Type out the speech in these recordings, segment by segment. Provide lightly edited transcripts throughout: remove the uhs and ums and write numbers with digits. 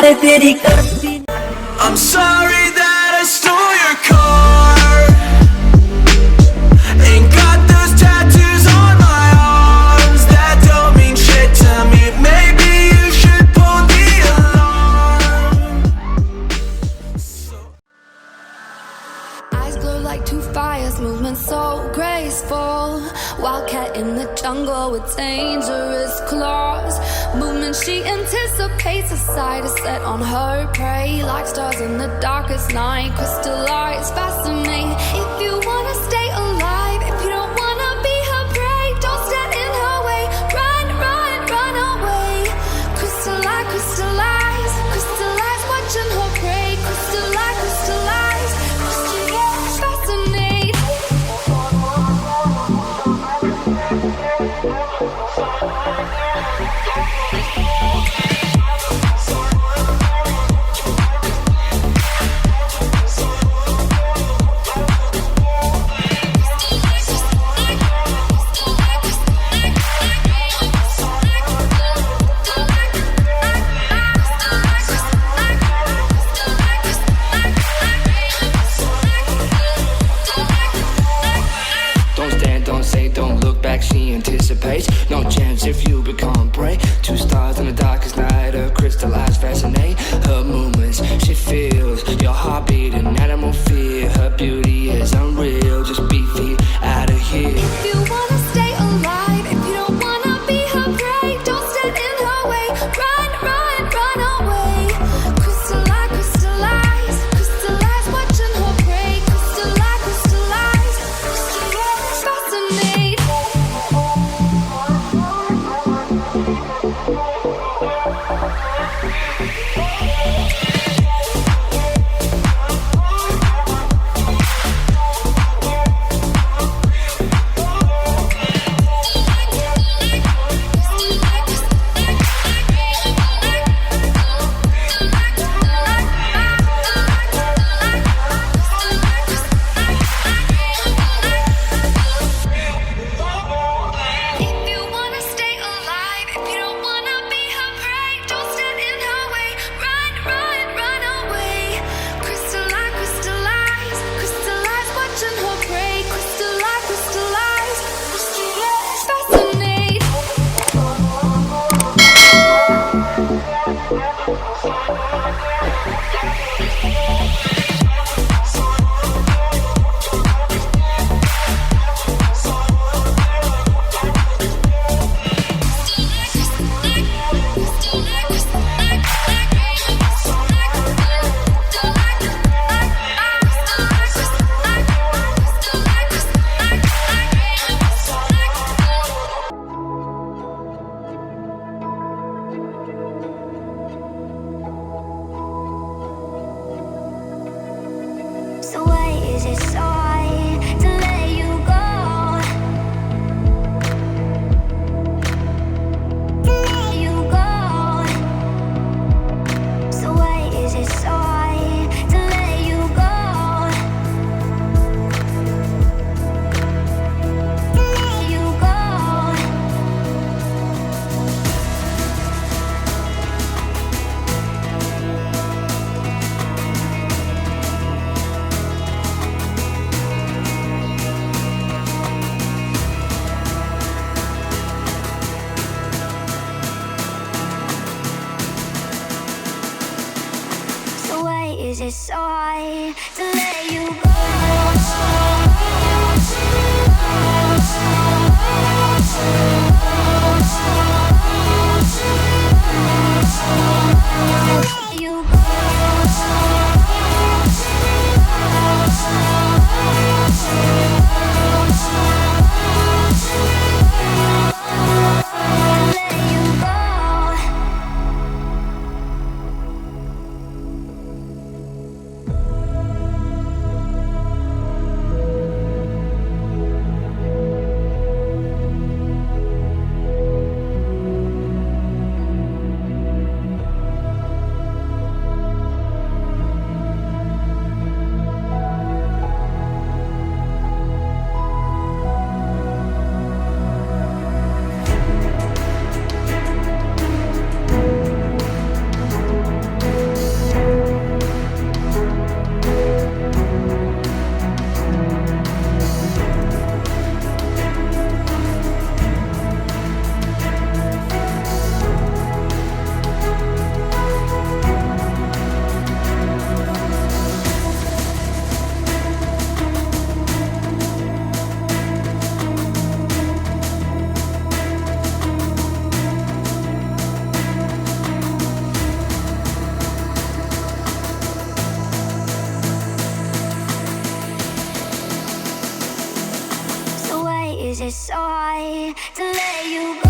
प्यार तेरी करती। I'm sorry that I stole your car. Ain't got those tattoos on my arms that don't mean shit to me. Maybe you should pull the alarm. Eyes glow like two fires, movement so graceful. Wildcat in the jungle with dangerous claws. Movement she anticipates, a sight is set on her prey. Like stars in the darkest night, crystallized, fascinate. If you wanna stay alive, if you don't wanna be her prey, don't stand in her way. Run, run, run away. Crystallize, crystallize, crystallize, watching her prey. Crystallize, crystallize, crystallize, fascinate. She anticipates no chance if you become prey. Two stars in the darkest night, her crystallized fascinate. Her movements she feels, your heartbeat an animal fear. Her beauty is unreal, just be feet out of here. If you wanna stay alive, if you don't wanna be her prey, don't stand in her way. Run, run, run away. Crystallize, crystallize, crystallize, watching her prey. Crystallize, crystallize, crystallize, fascinate. So why is it so hard to let you go? To let you go. So why is it so hard to let you go? To let you go. Is it so hard to let you go? Let you go. Let you go. it so hard to let you go?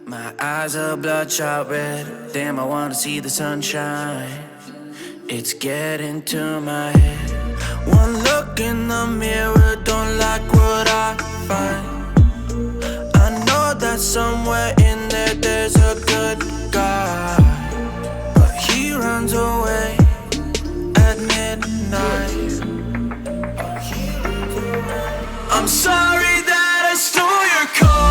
My eyes are bloodshot red. Damn, I wanna see the sunshine. It's getting to my head. One look in the mirror, don't like what I find. I know that somewhere in there there's a good guy, but he runs away at midnight. I'm sorry that I stole your car.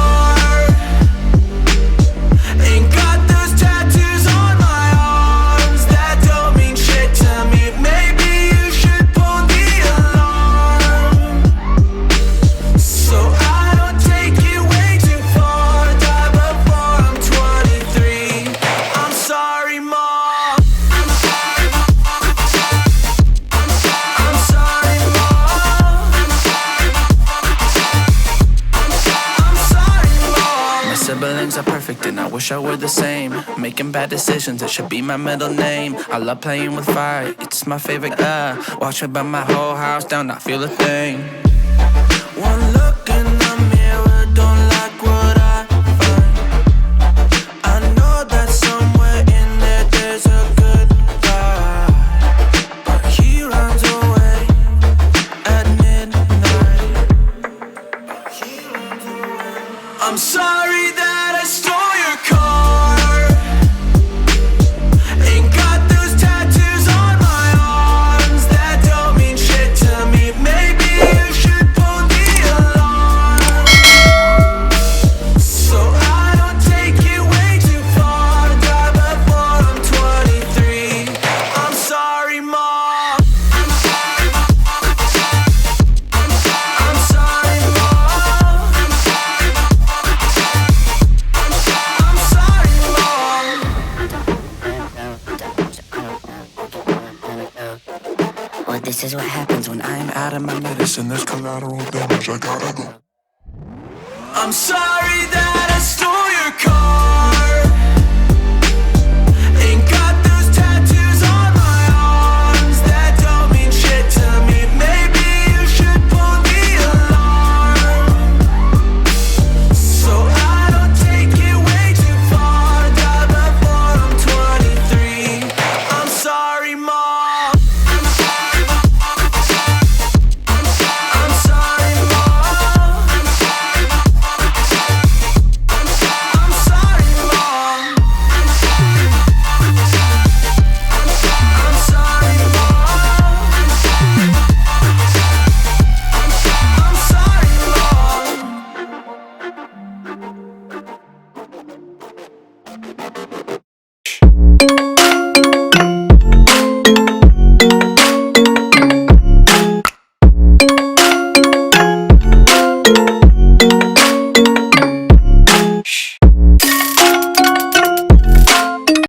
Ain't got those tattoos on my arms that don't mean shit to me. Maybe you should pull the alarm, so I don't take it way too far. Die before I'm 23. I'm sorry, Mom. I'm sorry, Mom. I'm sorry, Mom. I'm sorry, Mom. My siblings are perfect and I wish I were the same. Making bad decisions, it should be my middle name. I love playing with fire, it's my favorite. Watch it burn my whole house down, not feel a thing. One look in the mirror, don't like what I find. I know that somewhere in there there's a good guy, but he runs away at midnight. I'm sorry that I stole your car. Ain't got those tattoos on my arms that don't mean shit to me. Maybe you should pull the alarm, so I don't take it way too far. Die before I'm 23. I'm sorry, Mom. I'm sorry, Mom. I'm sorry, Mom. I'm sorry, Mom. Well, this is what happens when I'm out of my medicine. There's collateral damage, I gotta go. I'm sorry that I stole your car.